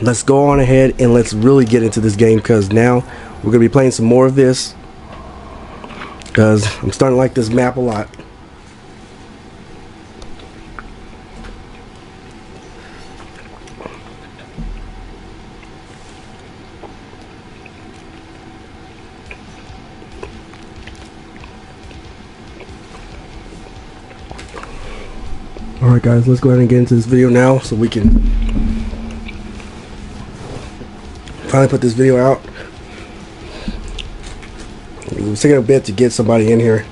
let's go on ahead and let's really get into this game, because now we're gonna be playing some more of this, because I'm starting to like this map a lot. Alright guys, let's go ahead and get into this video now so we can finally put this video out. It was taking a bit to get somebody in here.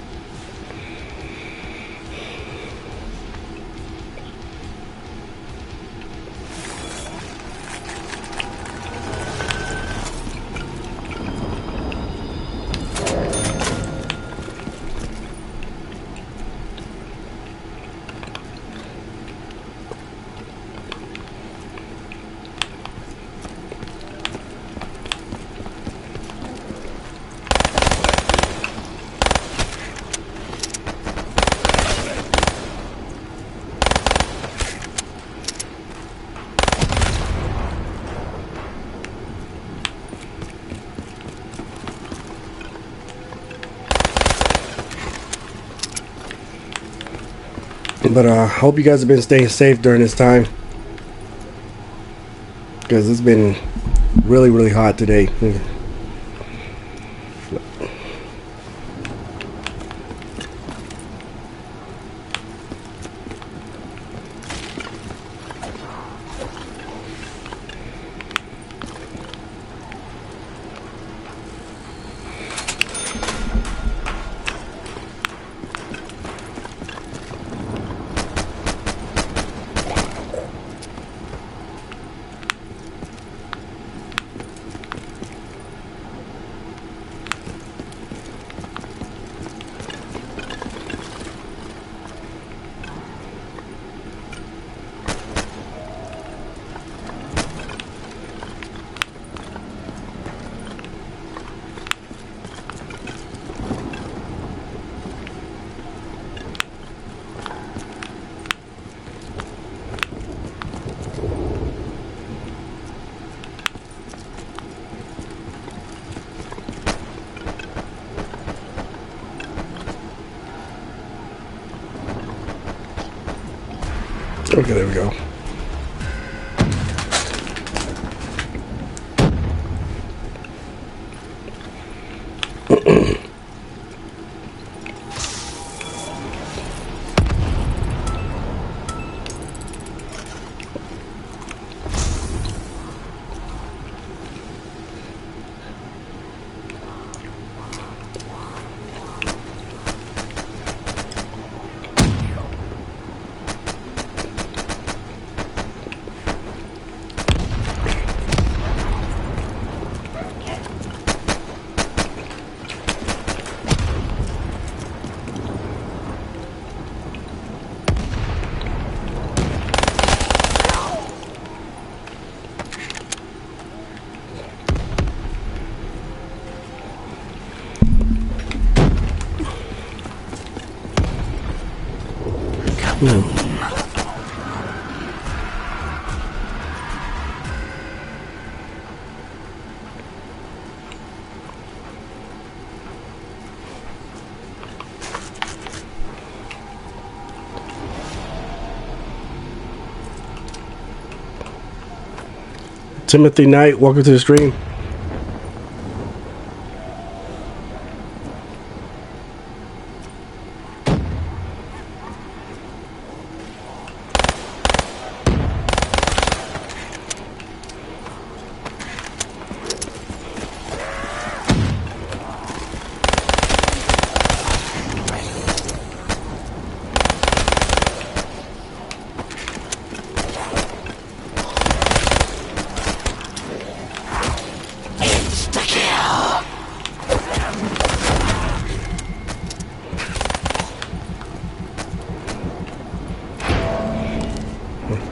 But I hope you guys have been staying safe during this time, because it's been really hot today. Okay, there we go. Timothy Knight, welcome to the stream.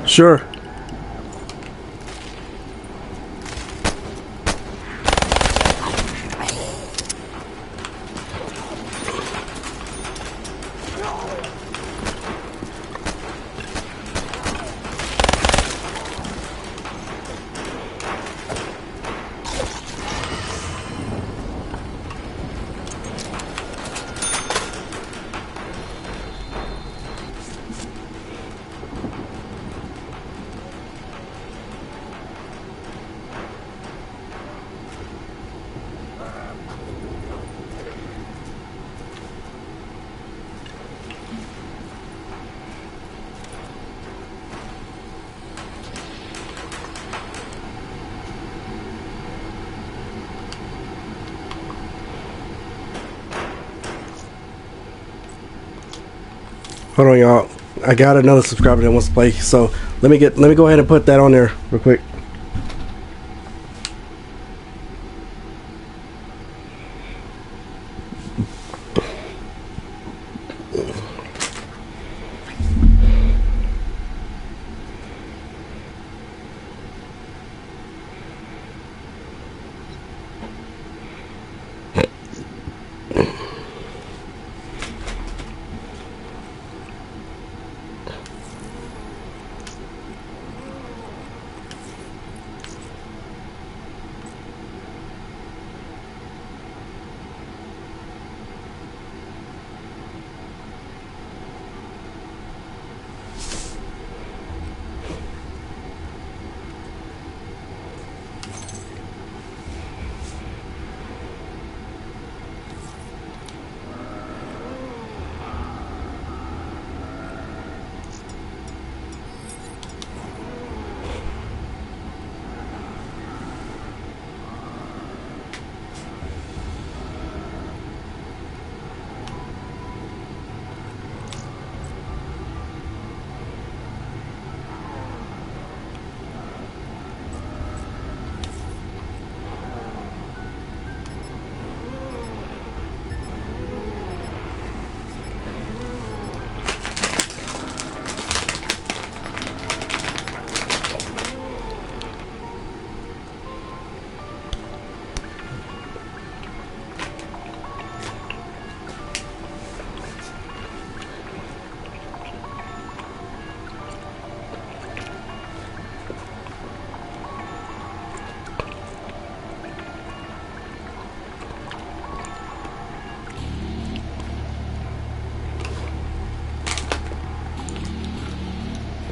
Sure. Hold on, y'all. I got another subscriber that wants to play, so let me go ahead and put that on there real quick.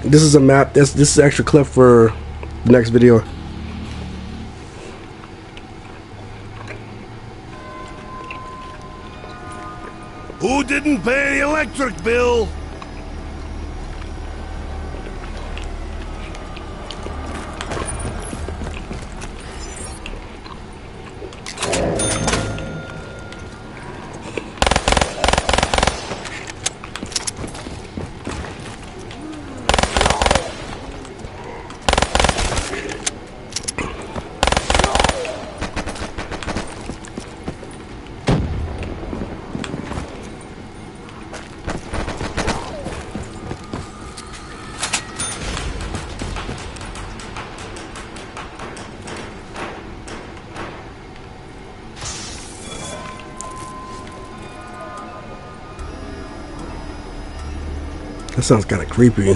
This is a map. This is extra clip for the next video. Who didn't pay the electric bill? That sounds kind of creepy.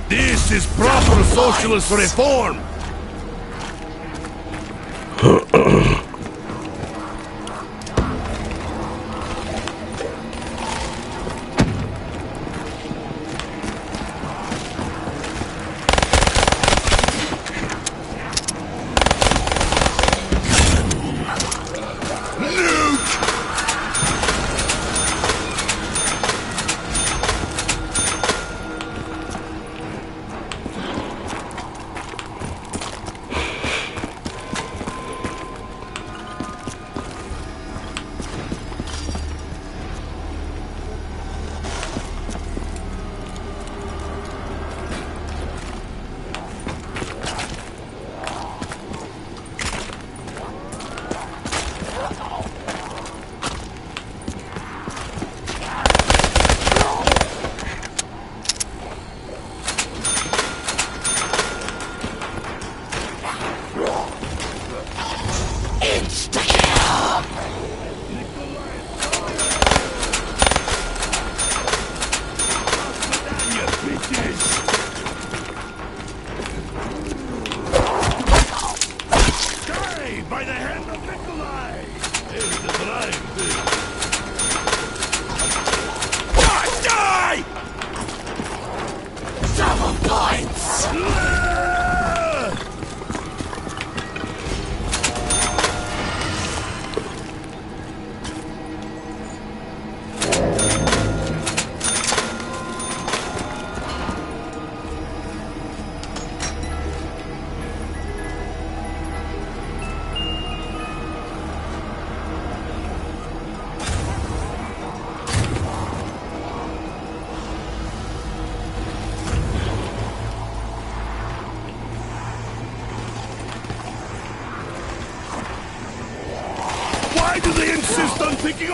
This is proper socialist reform!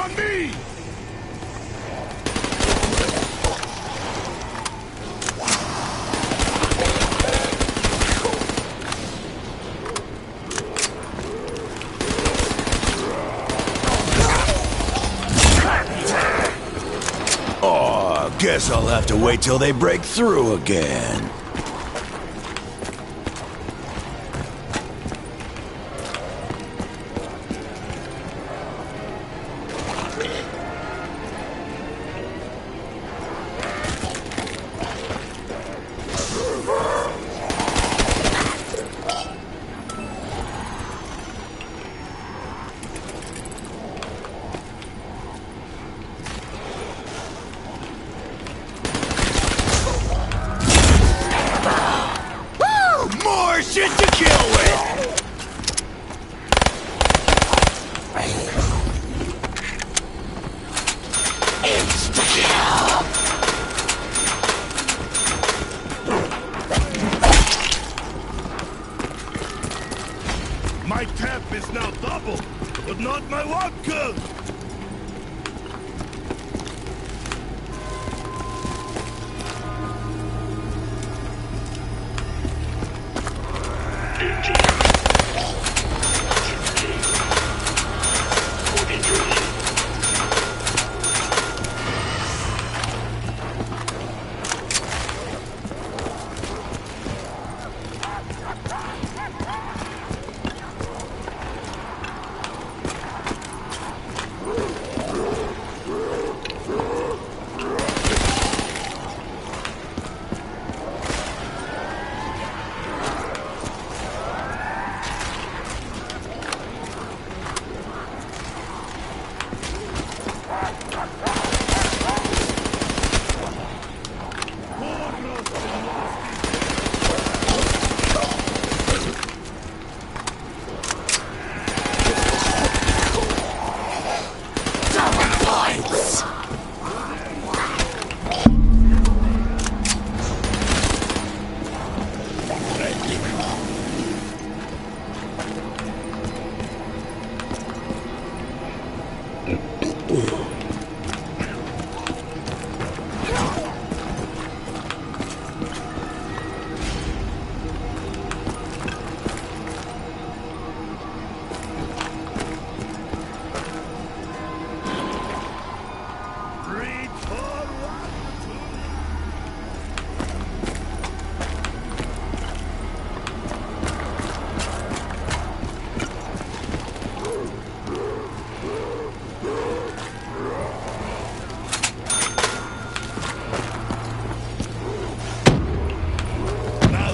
on me! Oh, guess I'll have to wait till they break through again. More shit to kill with! My tap is now double, but not my vodka!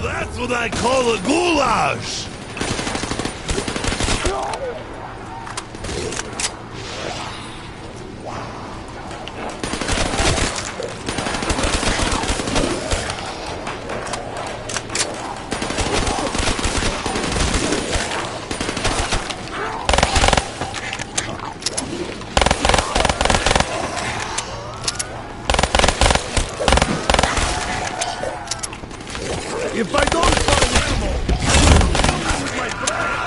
That's what I call a goulash! If I don't find ammo, I'll with my friend.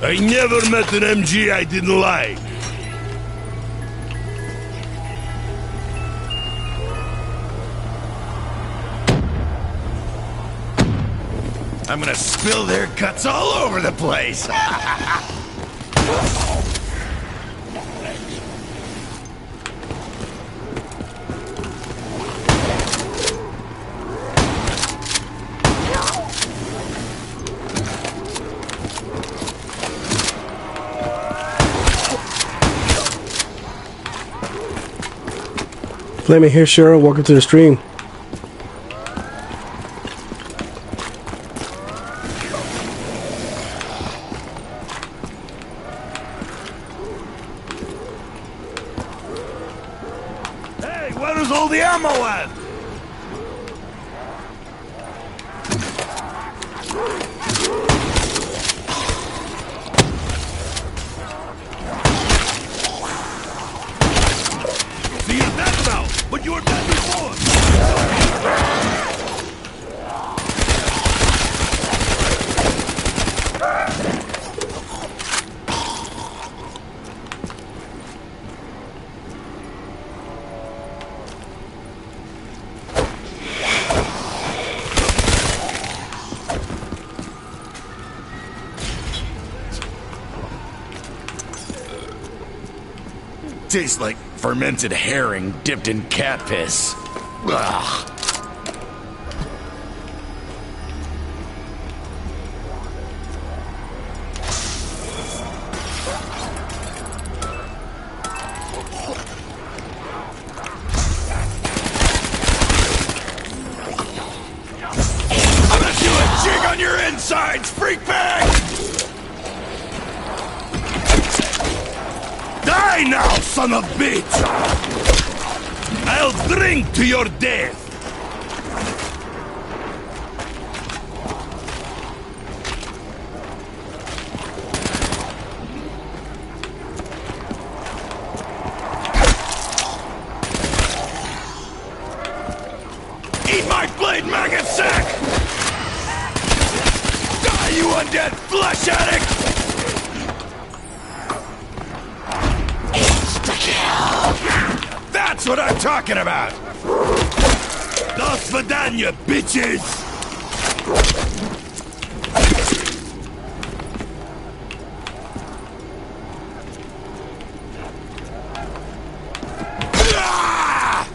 I never met an MG I didn't like. I'm gonna spill their guts all over the place. Flaming here, Cheryl. Welcome to the stream. Hey, where is all the ammo at? See, you're dead now, but you were dead before. Tastes like fermented herring dipped in cat piss. Ugh. I'm gonna do a jig on your insides, freak bag! Die now, son of bitch! I'll drink to your death! Eat my blade, maggot sack! Die, you undead flesh addict! That's what I'm talking about! Das Vidania, bitches! Ah!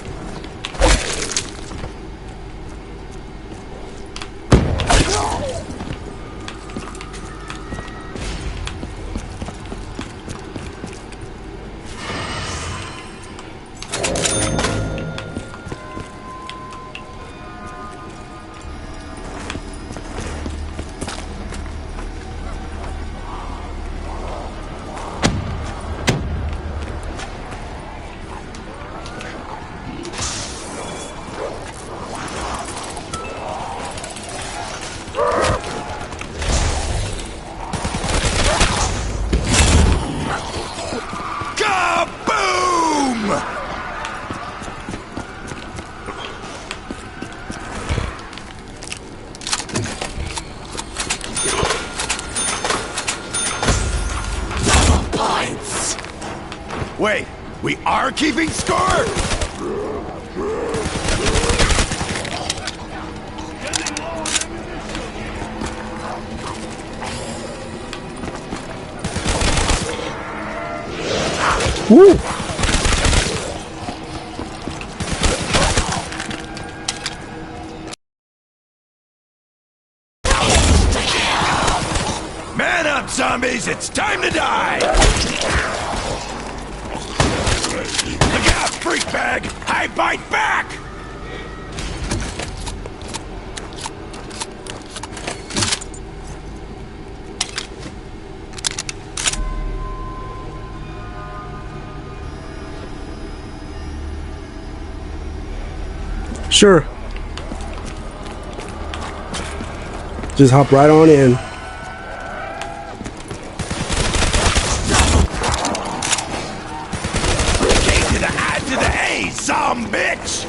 Kaboom! Double points! Wait, we are keeping score? Woo! Man up, zombies! It's time to die! Look out, freak bag! I bite back! Sure. Just hop right on in. K to the I to the A, some bitch!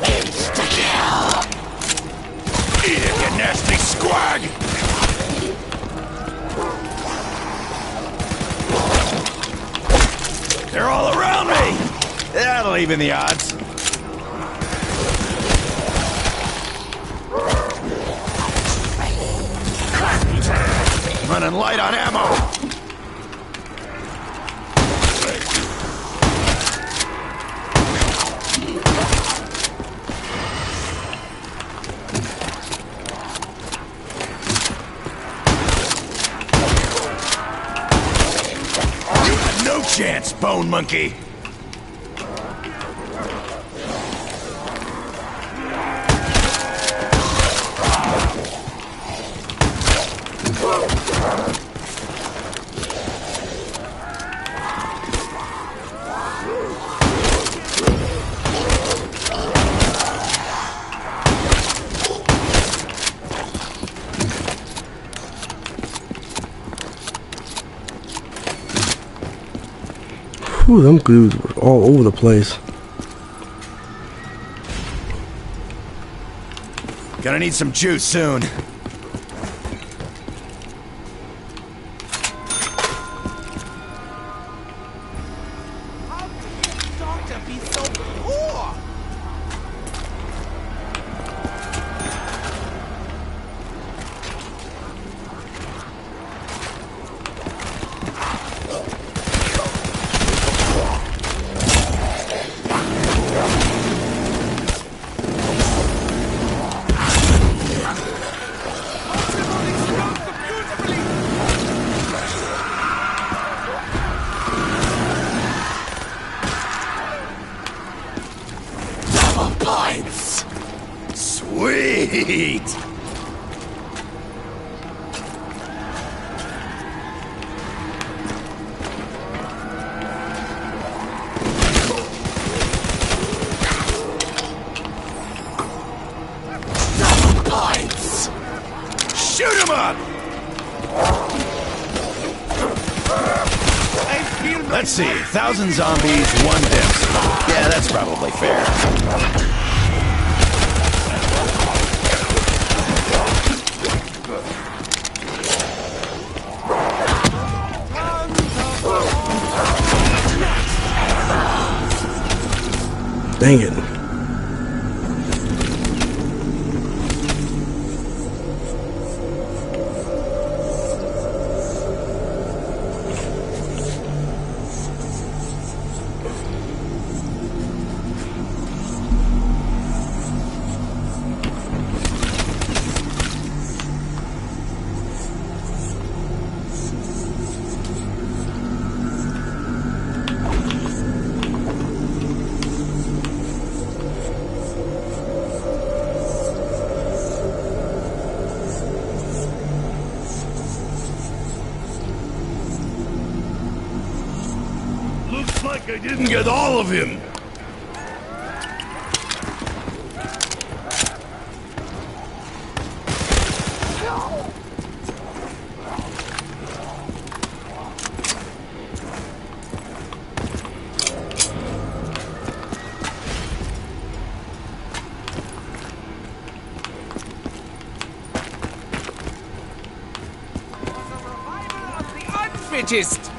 Insta-kill! Eat it, you nasty squag! They're all around me! That'll even the odds. Running light on ammo. You had no chance, Bone Monkey. Whew, them dudes were all over the place. Gonna need some juice soon. How can a doctor be so poor? Sweet! Double points! Shoot him up! Let's see, 1,000 zombies, 1 death spot. Yeah, that's probably fair. Dang it. Looks like I didn't get all of him. Unfittest.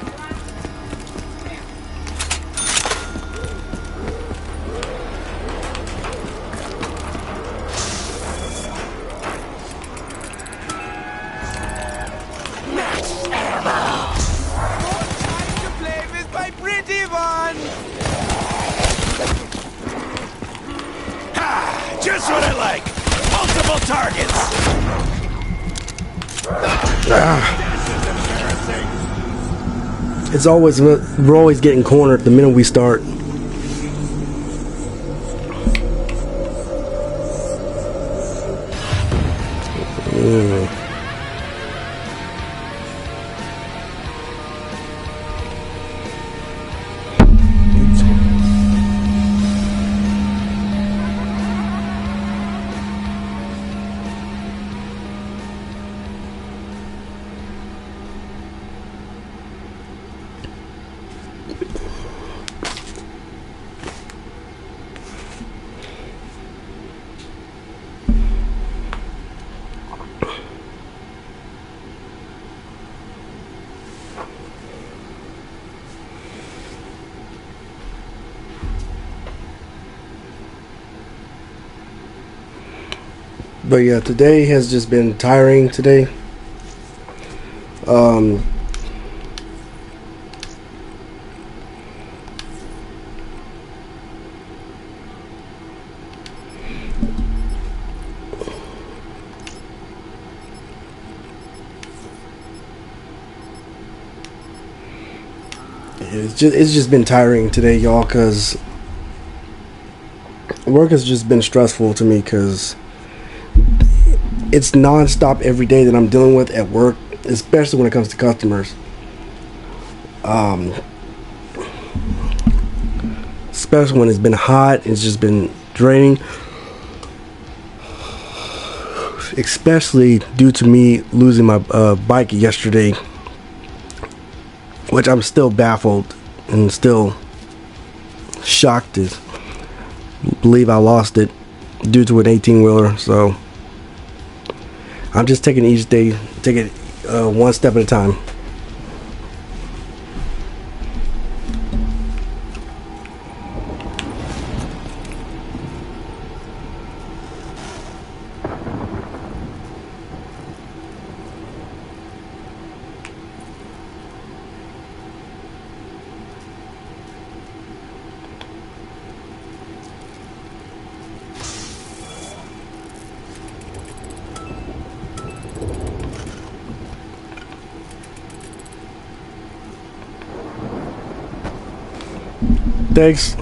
Just what I like! Multiple targets! It's always, we're always getting cornered the minute we start. But yeah, today has just been tiring today. It's just been tiring today, y'all, cause work has just been stressful to me, cause it's non-stop every day that I'm dealing with at work, especially when it comes to customers. Especially when it's been hot, it's just been draining. Especially due to me losing my bike yesterday, which I'm still baffled and still shocked to believe I lost it due to an 18-wheeler. So I'm just taking each day, take it one step at a time. Thanks.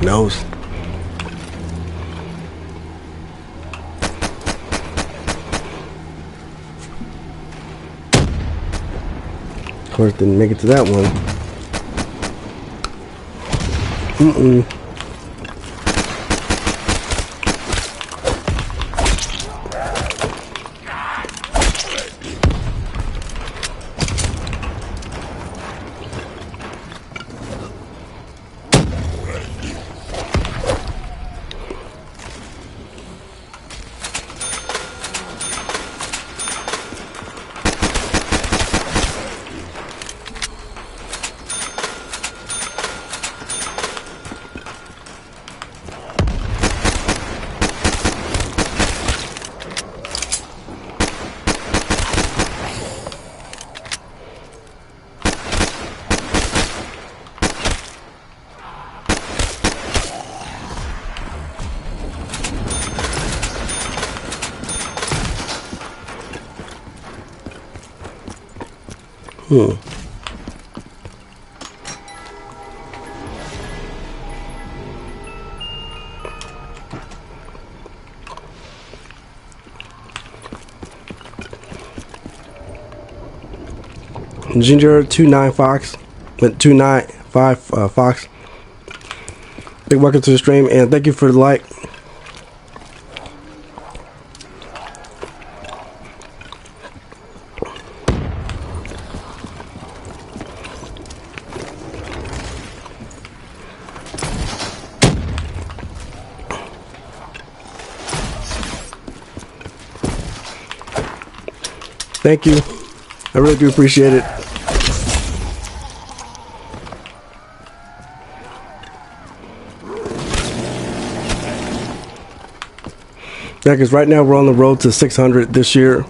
knows? Of course, didn't make it to that one. Ginger 29 Fox, but 295 Fox. Big welcome to the stream, and thank you for the like. Thank you. I really do appreciate it. Yeah, because right now we're on the road to 600 this year.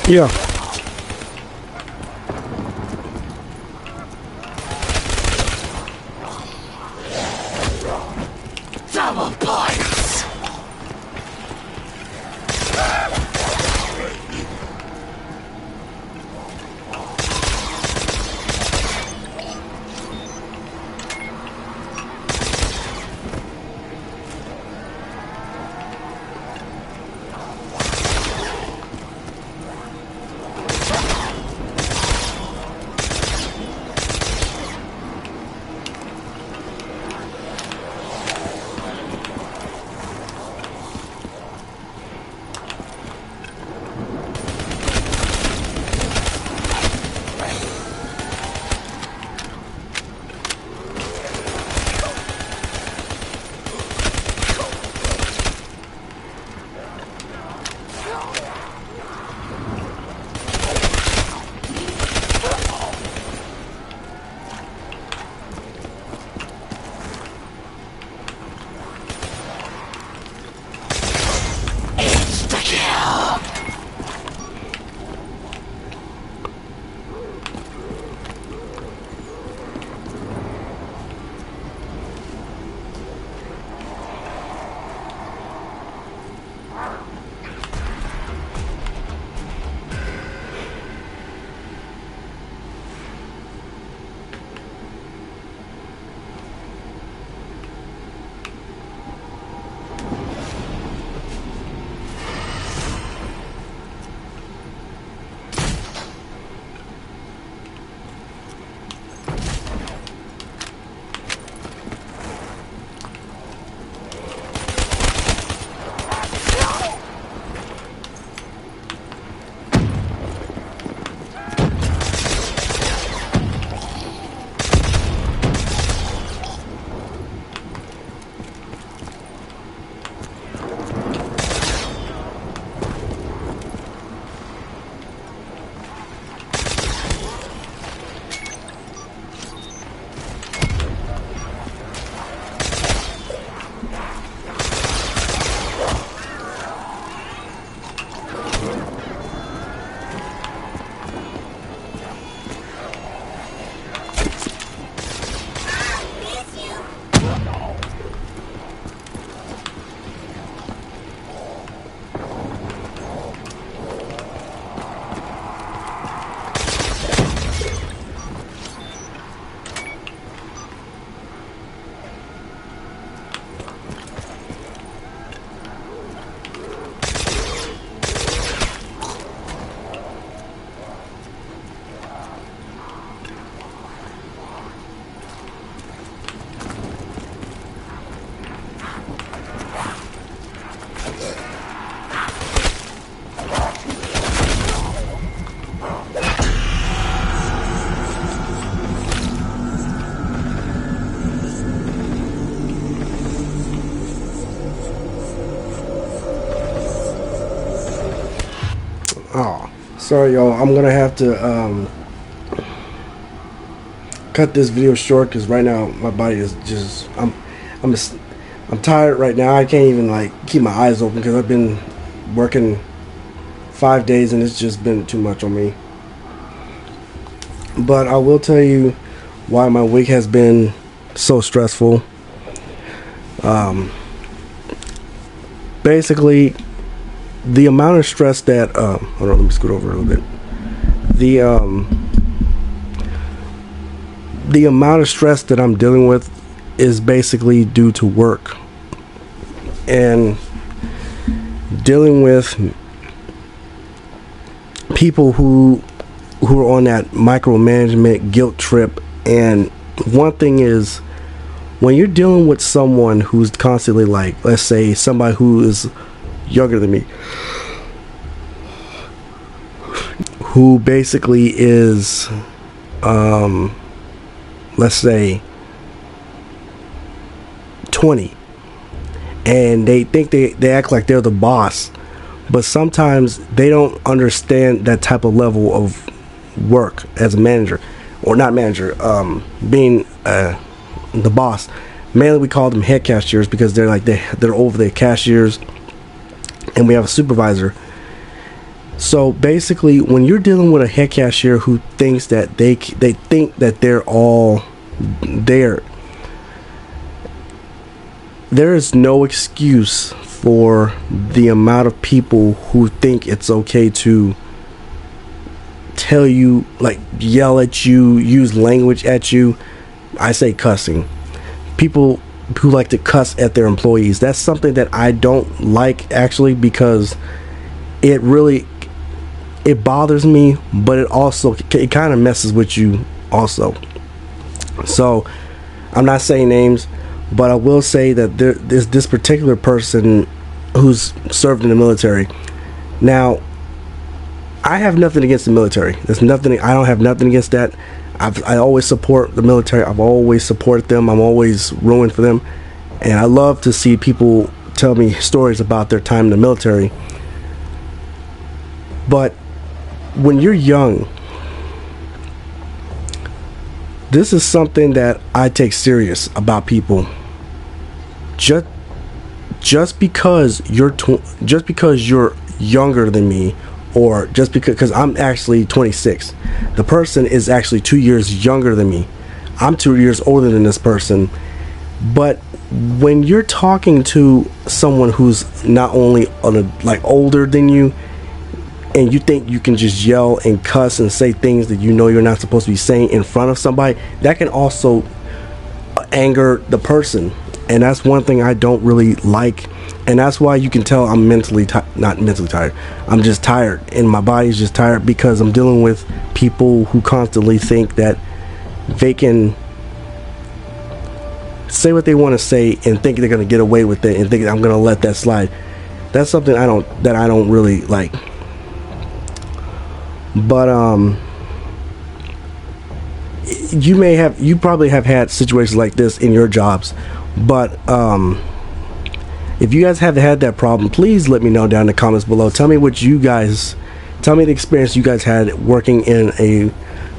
Yeah. Double points! Sorry, y'all. I'm gonna have to cut this video short because right now my body is just I'm tired right now. I can't even like keep my eyes open because I've been working 5 days and it's just been too much on me. But I will tell you why my week has been so stressful. Basically, the amount of stress that hold on, let me scoot over a little bit. The amount of stress that I'm dealing with is basically due to work and dealing with people who are on that micromanagement guilt trip. And one thing is, when you're dealing with someone who's constantly like, let's say somebody who is younger than me, who basically is let's say 20, and they think they act like they're the boss, but sometimes they don't understand that type of level of work as a manager, or not manager, being the boss. Mainly we call them head cashiers because they're like they're over the cashiers, and we have a supervisor. So basically, when you're dealing with a head cashier who thinks that they think that they're all there, there is no excuse for the amount of people who think it's okay to tell you, like yell at you, use language at you. I say cussing. People who like to cuss at their employees. That's something that I don't like, actually, because it bothers me, but it kind of messes with you also. So I'm not saying names, but I will say that there's this particular person who's served in the military. Now, I have nothing against the military. I don't have nothing against that. I always support the military. I've always supported them. I'm always rooting for them, and I love to see people tell me stories about their time in the military. But when you're young, this is something that I take serious about people. Just because you're younger than me, or just because I'm actually 26, the person is actually 2 years younger than me. I'm 2 years older than this person. But when you're talking to someone who's not only older than you, and you think you can just yell and cuss and say things that you know you're not supposed to be saying in front of somebody, that can also anger the person. And that's one thing I don't really like. And that's why you can tell I'm not mentally tired. I'm just tired, and my body's just tired because I'm dealing with people who constantly think that they can say what they want to say and think they're going to get away with it and think I'm going to let that slide. That's something I don't really like. But you probably have had situations like this in your jobs. But if you guys have had that problem, please let me know down in the comments below. Tell me the experience you guys had working in a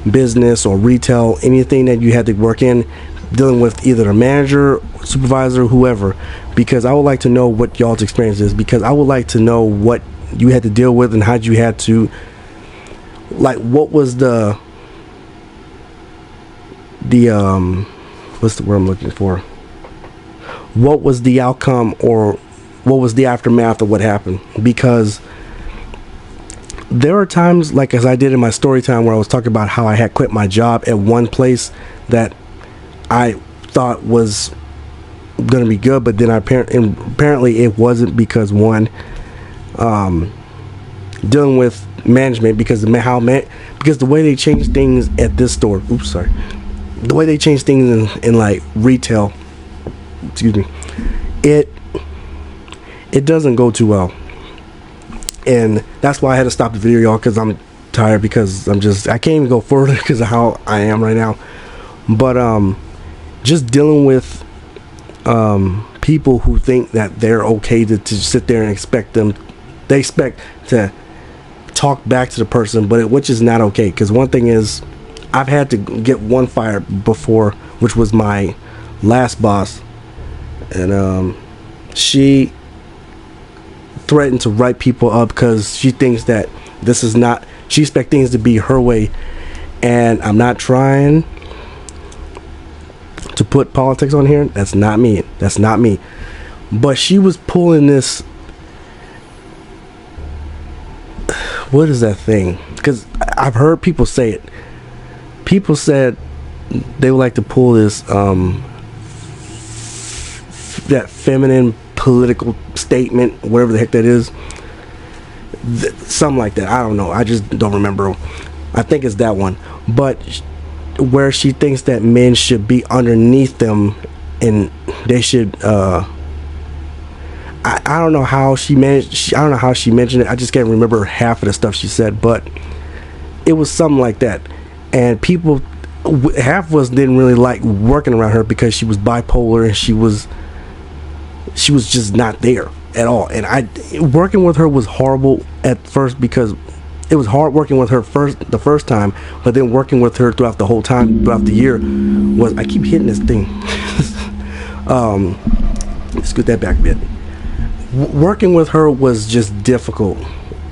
business or retail, anything that you had to work in, dealing with either a manager, supervisor, whoever, because I would like to know what y'all's experience is, because I would like to know what you had to deal with and how you had to, like, what was the what's the word I'm looking for? What was the outcome, or what was the aftermath of what happened? Because there are times, like as I did in my story time, where I was talking about how I had quit my job at one place that I thought was going to be good, but then apparently it wasn't, because one, dealing with management, because the way they changed things at this store, the way they changed things in like retail, it doesn't go too well. And that's why I had to stop the video, y'all, because I'm tired, because I can't even go further because of how I am right now. But just dealing with people who think that they're okay to sit there and expect to talk back to the person, which is not okay. Because one thing is, I've had to get one fired before, which was my last boss, and she threatened to write people up because she thinks that this is not. She expects things to be her way, and I'm not trying to put politics on here. That's not me. That's not me. But she was pulling this. What is that thing? Because I've heard people say it. People said they would like to pull this that feminine political statement, whatever the heck that is. Something like that. I don't know. I just don't remember. I think it's that one. But where she thinks that men should be underneath them and they should I don't know how she managed. I don't know how she mentioned it. I just can't remember half of the stuff she said, but it was something like that. And people, half of us didn't really like working around her because she was bipolar and she was just not there at all. And working with her was horrible at first because it was hard working with her the first time, but then working with her throughout the whole time, throughout the year, was, I keep hitting this thing. Scoot that back a bit. Working with her was just difficult,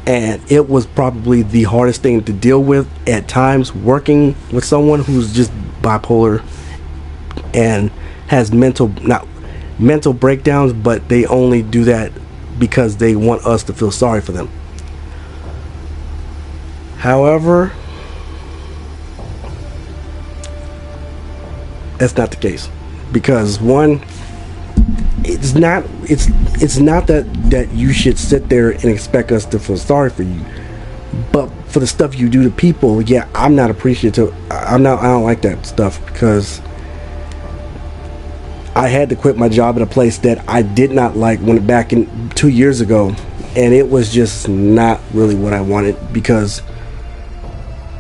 and it was probably the hardest thing to deal with at times, working with someone who's just bipolar and has mental breakdowns, but they only do that because they want us to feel sorry for them. However, that's not the case, because one, it's not that you should sit there and expect us to feel sorry for you, but for the stuff you do to people, yeah, I'm not appreciative. I don't like that stuff, because I had to quit my job at a place that I did not like back in 2 years ago, and it was just not really what I wanted, because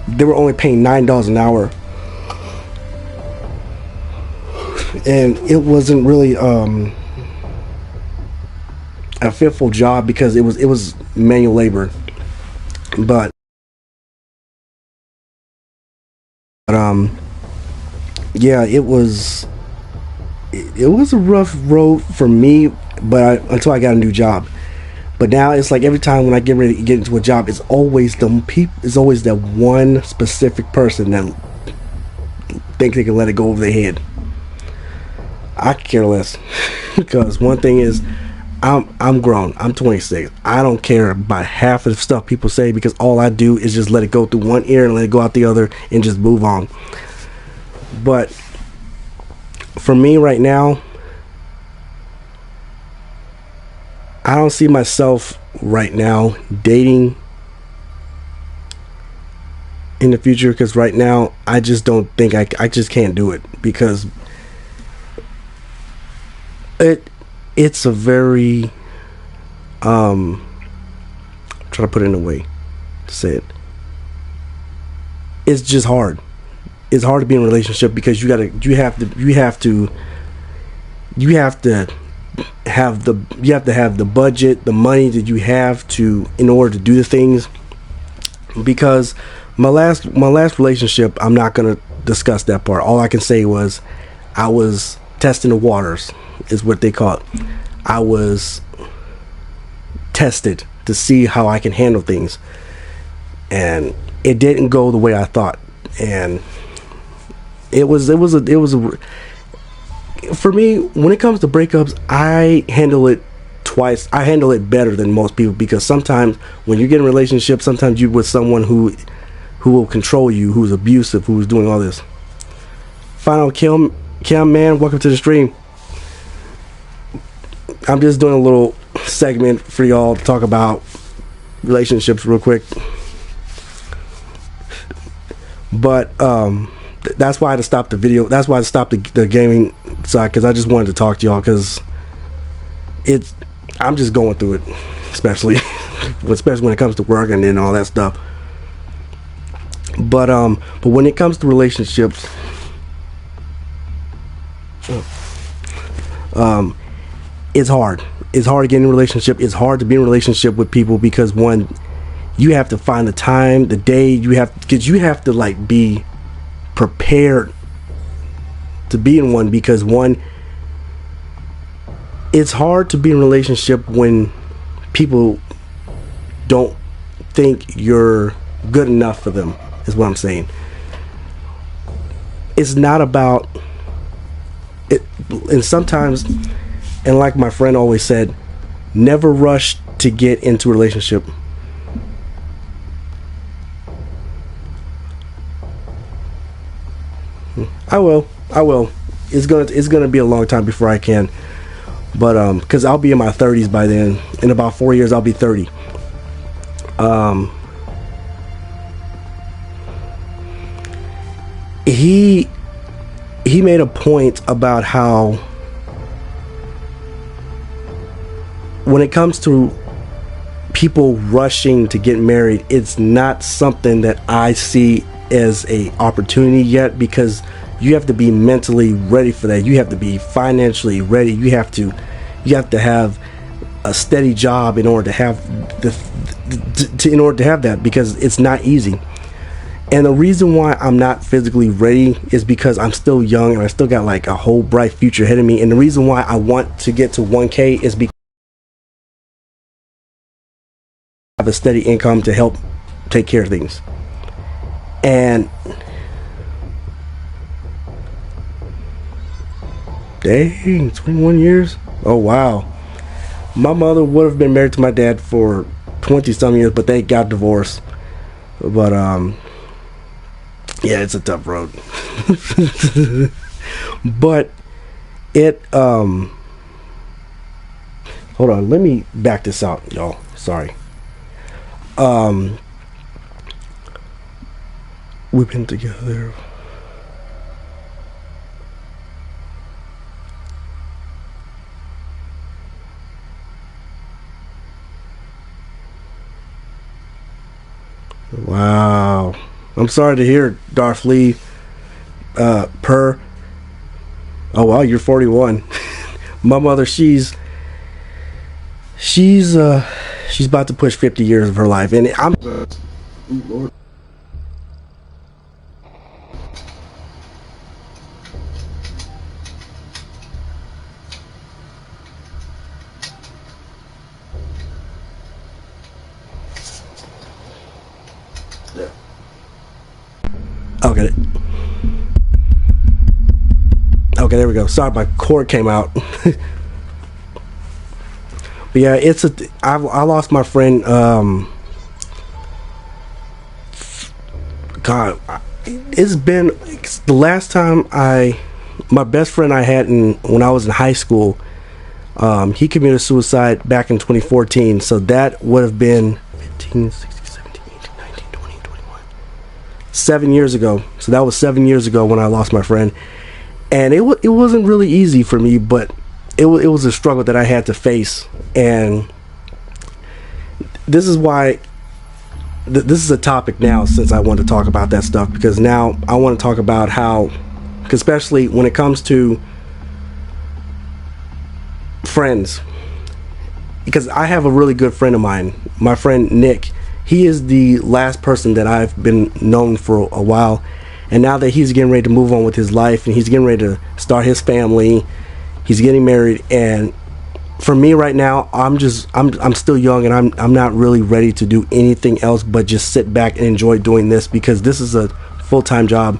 they were only paying $9 an hour, and it wasn't really a fitful job because it was manual labor, but yeah, it was a rough road for me, but until I got a new job. But now it's like every time when I get ready to get into a job, it's always that one specific person that think they can let it go over their head. I could care less, because one thing is, I'm grown. I'm 26. I don't care about half of the stuff people say, because all I do is just let it go through one ear and let it go out the other and just move on. But for me right now, I don't see myself right now dating in the future, because right now I just don't think I just can't do it, because it's a very try to put it in a way to say it. It's just hard. It's hard to be in a relationship, because you have to have the budget, the money that you have to, in order to do the things. Because my last relationship, I'm not gonna discuss that part. All I can say was I was testing the waters, is what they call it. I was tested to see how I can handle things, and it didn't go the way I thought. And it was a for me, when it comes to breakups, I handle it twice. I handle it better than most people, because sometimes when you get in a relationship, sometimes you're with someone who will control you, who's abusive, who's doing all this. Final Cam man, welcome to the stream. I'm just doing a little segment for y'all to talk about relationships real quick. But that's why I had to stop the video. That's why I stopped the gaming side, because I just wanted to talk to y'all, because I'm just going through it, especially when it comes to work and then all that stuff. But when it comes to relationships, it's hard. It's hard to get in a relationship. It's hard to be in a relationship with people, because one, you have to find the time, the day, because you have to like be prepared to be in one, because one, it's hard to be in a relationship when people don't think you're good enough for them, is what I'm saying. It's not about it, and sometimes, and like my friend always said, never rush to get into a relationship. I will. It's gonna be a long time before I can, but because I'll be in my 30s by then. In about 4 years, I'll be 30. He made a point about how when it comes to people rushing to get married, it's not something that I see as a opportunity yet, because you have to be mentally ready for that. You have to be financially ready. You have to have a steady job in order to have that, because it's not easy. And the reason why I'm not physically ready is because I'm still young and I still got like a whole bright future ahead of me. And the reason why I want to get to 1K is because I have a steady income to help take care of things. And dang, 21 years? Oh wow. My mother would have been married to my dad for 20 some years, but they got divorced. But yeah, it's a tough road. But it hold on, let me back this out, y'all. Sorry. We've been together. Wow. I'm sorry to hear, Darth Lee. Per. Oh wow, you're 41. My mother, she's about to push 50 years of her life, and I'm. Lord. Okay. Okay, there we go. Sorry, my cord came out. But yeah, I lost my friend. God, it's the last time my best friend I had when I was in high school. He committed suicide back in 2014. So that would have been 15, 16, 17, 18, 19, 20, 21. 7 years ago. So that was 7 years ago when I lost my friend. And it wasn't really easy for me, but it was a struggle that I had to face. And this is why this is a topic now, since I want to talk about that stuff, because now I want to talk about how, especially when it comes to friends, because I have a really good friend of mine, my friend Nick. He is the last person that I've been known for a while, and now that he's getting ready to move on with his life and he's getting ready to start his family, he's getting married, and for me right now, I'm still young, and I'm not really ready to do anything else but just sit back and enjoy doing this, because this is a full-time job.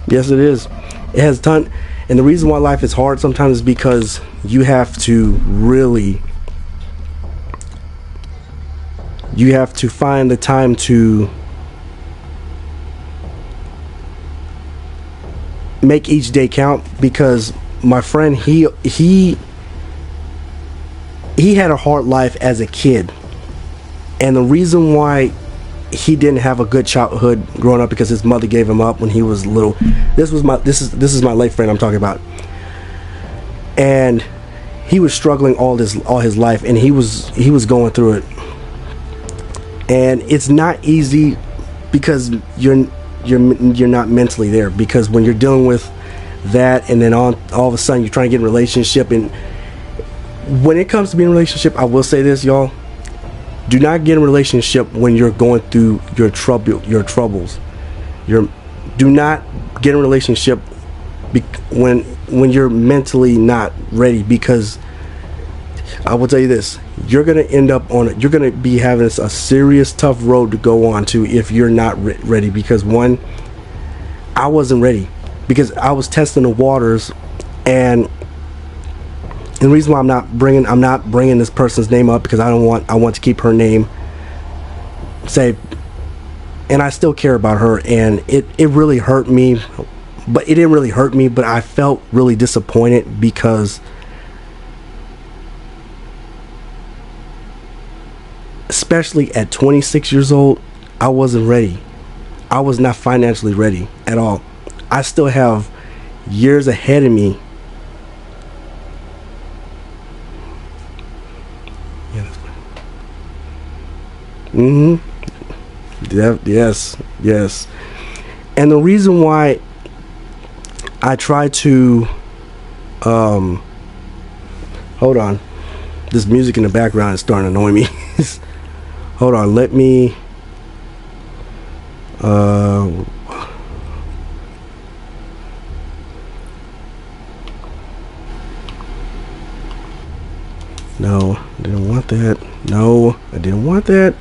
Yes, it is. It has a ton, and the reason why life is hard sometimes is because you have to find the time to make each day count. Because my friend, he had a hard life as a kid, and the reason why he didn't have a good childhood growing up because his mother gave him up when he was little. This is my late friend I'm talking about, and he was struggling all his life, and he was going through it, and it's not easy because you're not mentally there, because when you're dealing with that, and then all of a sudden you're trying to get in a relationship, and when it comes to being in a relationship, I will say this, y'all. Do not get in a relationship when you're going through your troubles. Do not get in a relationship when you're mentally not ready, because I will tell you this: you're gonna end up you're gonna be having a serious tough road to go on to if you're not ready. Because one, I wasn't ready, because I was testing the waters, and the reason why I'm not bringing this person's name up, because I want to keep her name safe, and I still care about her, and it really hurt me, but it didn't really hurt me, but I felt really disappointed, because especially at 26 years old, I wasn't ready. I was not financially ready at all. I still have years ahead of me. Yes. And the reason why I try to hold on, this music in the background is starting to annoy me. Hold on, let me no, I didn't want that. No, I didn't want that.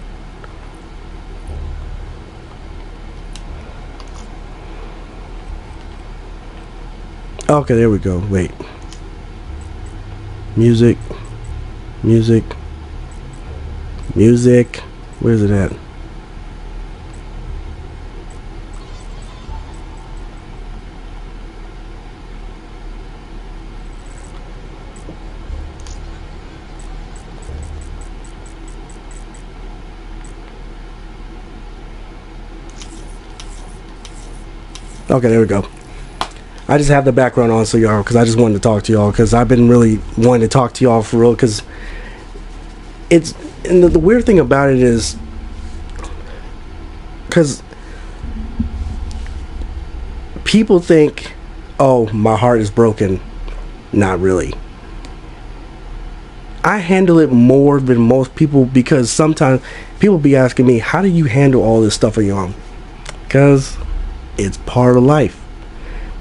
Okay, there we go. Wait. Music. Where's it at? Okay, there we go. I just have the background on, so y'all, because I just wanted to talk to y'all, because I've been really wanting to talk to y'all for real, because it's, and the weird thing about it is, because people think, oh, my heart is broken. Not really. I handle it more than most people, because sometimes people be asking me, how do you handle all this stuff on your own? Because it's part of life.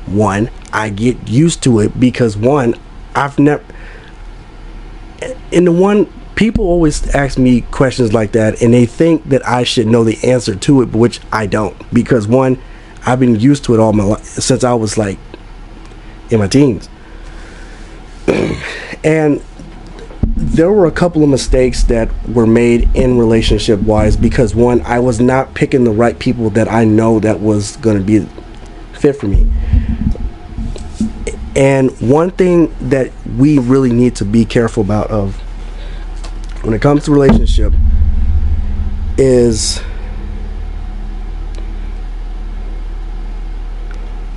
One, I get used to it, because one, I've never, and the one, people always ask me questions like that, and they think that I should know the answer to it, which I don't, because one, I've been used to it all my life, since I was like in my teens. And there were a couple of mistakes that were made in relationship wise, because one, I was not picking the right people that I know that was going to be fit for me. And one thing that we really need to be careful about of when it comes to relationship is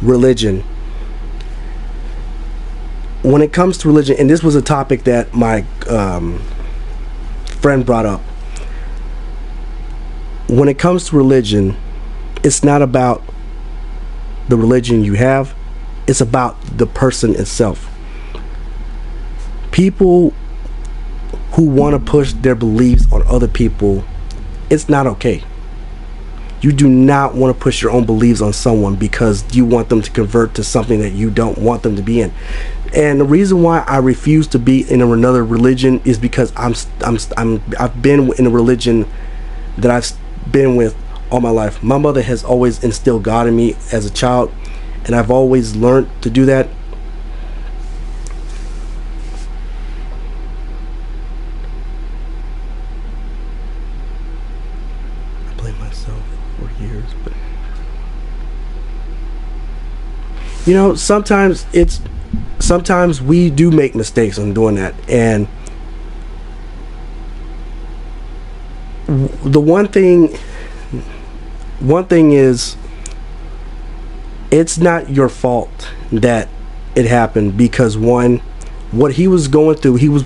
religion. When it comes to religion, and this was a topic that my friend brought up, when it comes to religion, it's not about the religion you have, it's about the person itself. People who want to push their beliefs on other people, it's not okay. You do not want to push your own beliefs on someone because you want them to convert to something that you don't want them to be in. And the reason why I refuse to be in another religion is because I've been in a religion that I've been with all my life. My mother has always instilled God in me as a child, and I've always learned to do that. I blame myself for years, but you know, sometimes we do make mistakes in doing that, and the one thing is, it's not your fault that it happened, because one, what he was going through, he was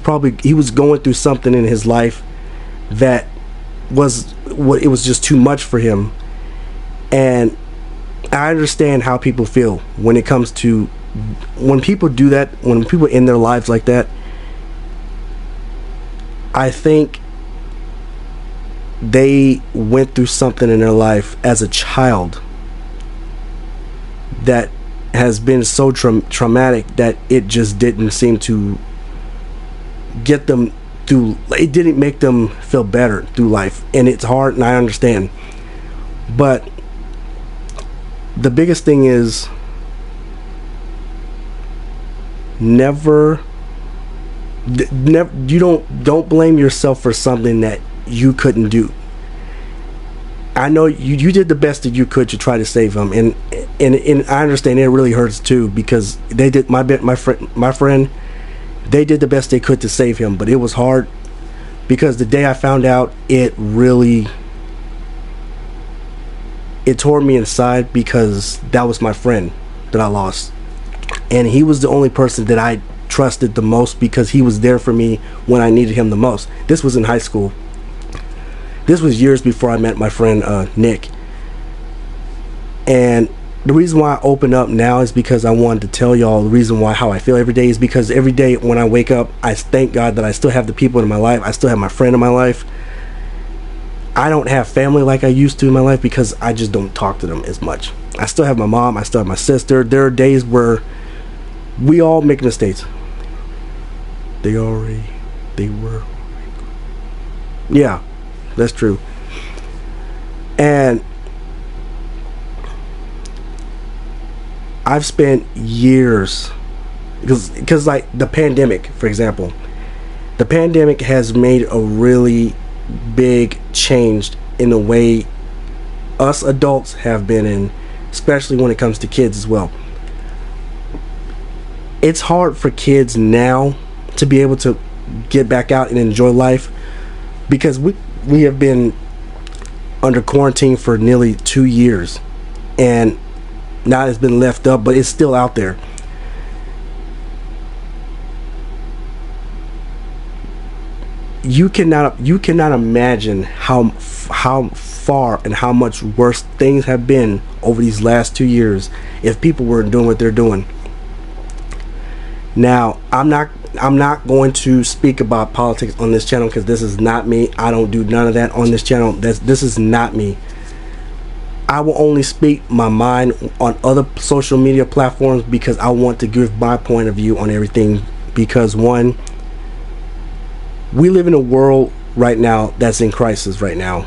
going through something in his life that it was just too much for him. And I understand how people feel when it comes to when people do that, when people in their lives like that. I think they went through something in their life as a child that has been so traumatic that it just didn't seem to get them through. It didn't make them feel better through life, and it's hard, and I understand. But the biggest thing is never you don't blame yourself for something that you couldn't do. I know you did the best that you could to try to save him, and I understand it really hurts too, because they did my friend they did the best they could to save him, but it was hard because the day I found out, it tore me inside, because that was my friend that I lost, and he was the only person that I trusted the most, because he was there for me when I needed him the most. This was in high school. This was years before I met my friend Nick. And the reason why I open up now is because I wanted to tell y'all the reason why, how I feel every day, is because every day when I wake up, I thank God that I still have the people in my life. I still have my friend in my life. I don't have family like I used to in my life because I just don't talk to them as much. I still have my mom. I still have my sister. There are days where we all make mistakes. They were. Yeah, that's true. And I've spent years, because like the pandemic, for example, the pandemic has made a really big change in the way us adults have been in, especially when it comes to kids as well. It's hard for kids now to be able to get back out and enjoy life, because we have been under quarantine for nearly 2 years, and now it's been left up, but it's still out there. You cannot imagine how far and how much worse things have been over these last 2 years if people weren't doing what they're doing. Now, I'm not going to speak about politics on this channel, because this is not me. I don't do none of that on this channel. This is not me. I will only speak my mind on other social media platforms, because I want to give my point of view on everything. Because one, we live in a world right now that's in crisis right now,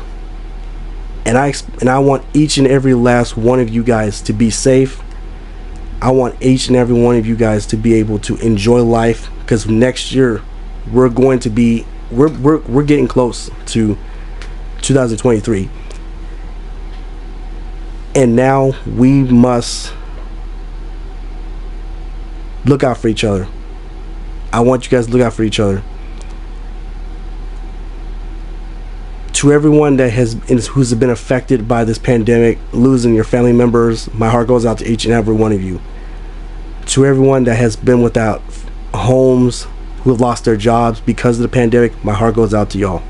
and I want each and every last one of you guys to be safe. I want each and every one of you guys to be able to enjoy life, because next year we're getting close to 2023, and now we must look out for each other. I want you guys to look out for each other. To everyone who's been affected by this pandemic, losing your family members, my heart goes out to each and every one of you. To everyone that has been without homes, who have lost their jobs because of the pandemic, my heart goes out to y'all.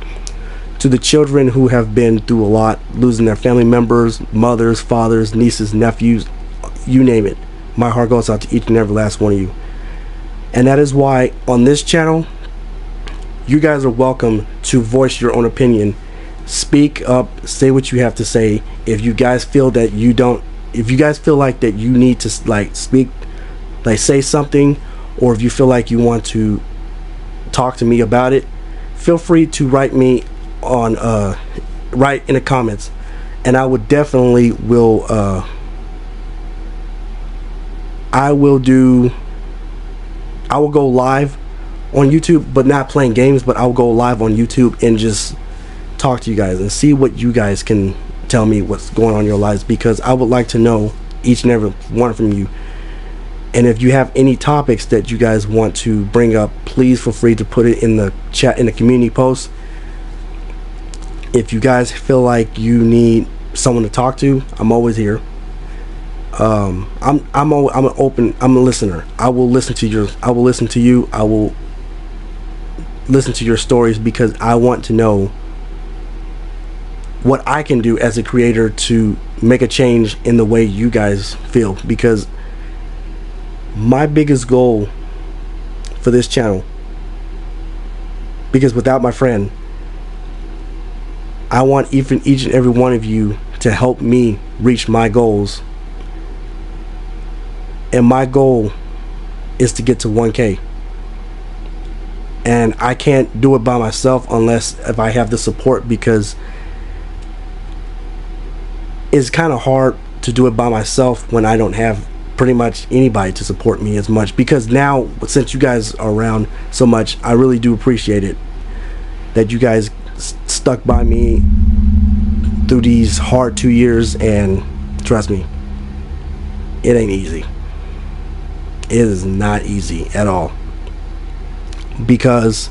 To the children who have been through a lot, losing their family members, mothers, fathers, nieces, nephews, you name it, my heart goes out to each and every last one of you. And that is why on this channel, you guys are welcome to voice your own opinion. Speak up, say what you have to say. If you guys feel that if you guys feel like that you need to speak, say something, or if you feel like you want to talk to me about it, feel free to write me on write in the comments, and I would definitely I will go live on YouTube, but not playing games, but I'll go live on YouTube and just talk to you guys and see what you guys can tell me what's going on in your lives, because I would like to know each and every one from you. And if you have any topics that you guys want to bring up, please feel free to put it in the chat, in the community post. If you guys feel like you need someone to talk to, I'm always here. I'm open. I'm a listener. I will listen to you. I will listen to your stories, because I want to know what I can do as a creator to make a change in the way you guys feel, because my biggest goal for this channel Because without my friend, I want each and every one of you to help me reach my goals. And my goal is to get to 1K. And I can't do it by myself unless if I have the support, because it's kind of hard to do it by myself when I don't have pretty much anybody to support me as much. Because now, since you guys are around so much, I really do appreciate it that you guys stuck by me through these hard 2 years. And trust me, it ain't easy. It is not easy at all, because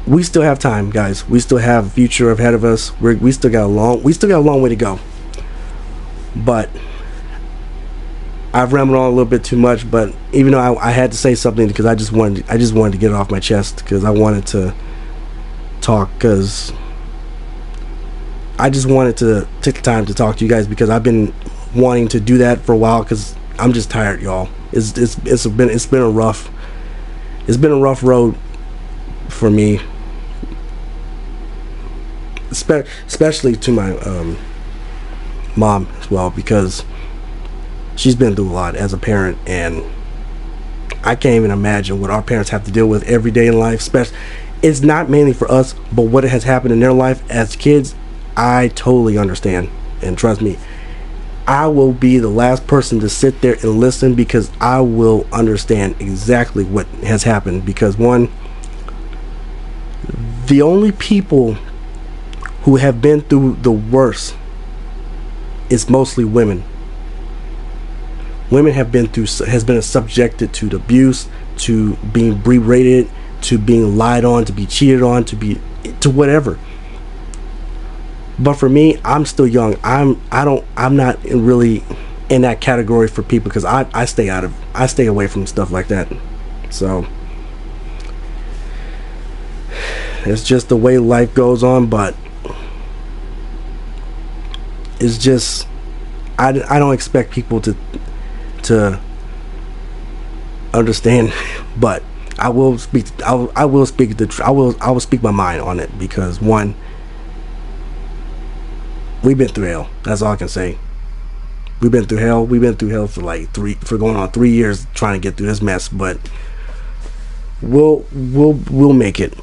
we still have time, guys. We still have a future ahead of us. We still got a long way to go. But I've rambled on a little bit too much. But even though I had to say something, because I just wanted to get it off my chest, because I wanted to talk, because I just wanted to take the time to talk to you guys, because I've been wanting to do that for a while, because I'm just tired, y'all. It's been a rough road for me, especially to my mom as well, because she's been through a lot as a parent, and I can't even imagine what our parents have to deal with every day in life. It's not mainly for us, but what has happened in their life as kids, I totally understand. And trust me, I will be the last person to sit there and listen, because I will understand exactly what has happened. Because one, the only people who have been through the worst is mostly women. Women has been subjected to the abuse, to being berated, to being lied on, to be cheated on, to whatever. But for me, I'm still young. I'm not really in that category for people, because I stay away from stuff like that. So it's just the way life goes on. But it's just I don't expect people to understand, but I will speak my mind on it, because one, we've been through hell. That's all I can say. We've been through hell. We've been through hell for going on 3 years trying to get through this mess. But we'll make it.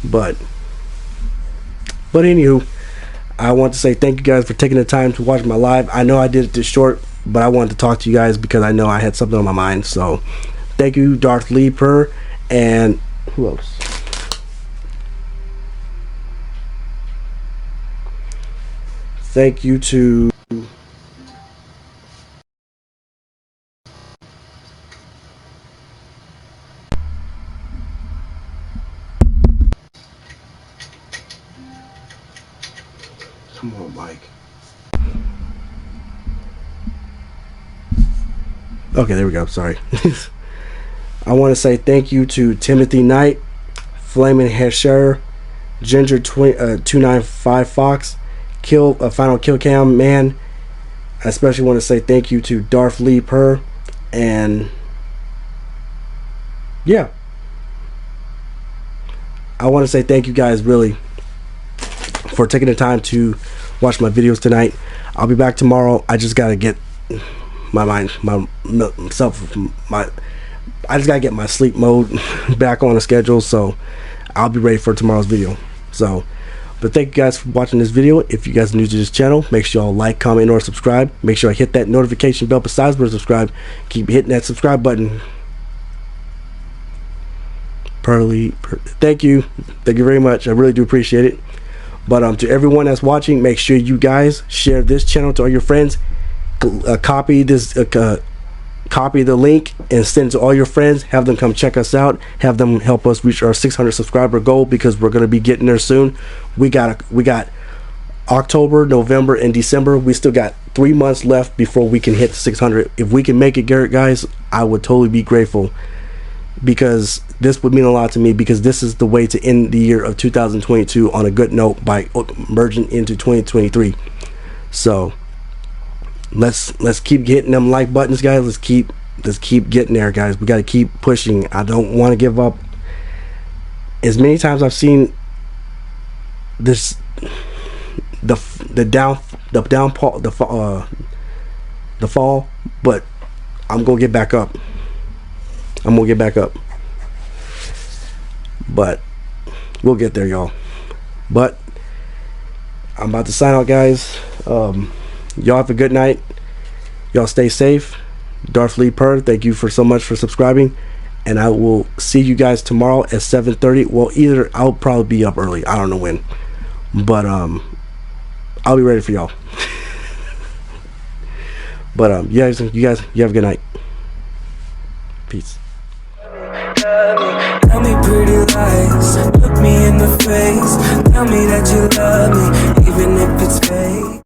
But anywho, I want to say thank you guys for taking the time to watch my live. I know I did it this short, but I wanted to talk to you guys because I know I had something on my mind. So thank you, Darth Leaper, and who else? Thank you to come on, Mike. Okay, there we go. Sorry. I want to say thank you to Timothy Knight, Flaming Hesher, Ginger 295 Fox, Final Kill Cam Man. I especially want to say thank you to Darth Lee Purr, and yeah, I want to say thank you guys really for taking the time to watch my videos tonight. I'll be back tomorrow. I just gotta get I just gotta get my sleep mode back on the schedule, so I'll be ready for tomorrow's video. So, but thank you guys for watching this video. If you guys are new to this channel, make sure y'all like, comment, or subscribe. Make sure I hit that notification bell besides where subscribe. Keep hitting that subscribe button. Thank you very much. I really do appreciate it. But to everyone that's watching, make sure you guys share this channel to all your friends. Copy the link and send it to all your friends. Have them come check us out. Have them help us reach our 600 subscriber goal, because we're going to be getting there soon. We got October, November, and December. We still got 3 months left before we can hit the 600. If we can make it, Garrett, guys, I would totally be grateful, because this would mean a lot to me, because this is the way to end the year of 2022 on a good note by merging into 2023. So let's keep hitting them like buttons, guys. Let's keep Just keep getting there, guys. We got to keep pushing. I don't want to give up. As many times I've seen this, the fall, but I'm gonna get back up. But we'll get there, y'all. But I'm about to sign out, guys. Y'all have a good night. Y'all stay safe. Darth Lee Per, thank you so much for subscribing, and I will see you guys tomorrow at 7:30. Well, either I'll probably be up early. I don't know when, but I'll be ready for y'all. But you guys, you have a good night. Peace. Tell me pretty lies, look me in the face. Tell me that you love me, even if it's fake.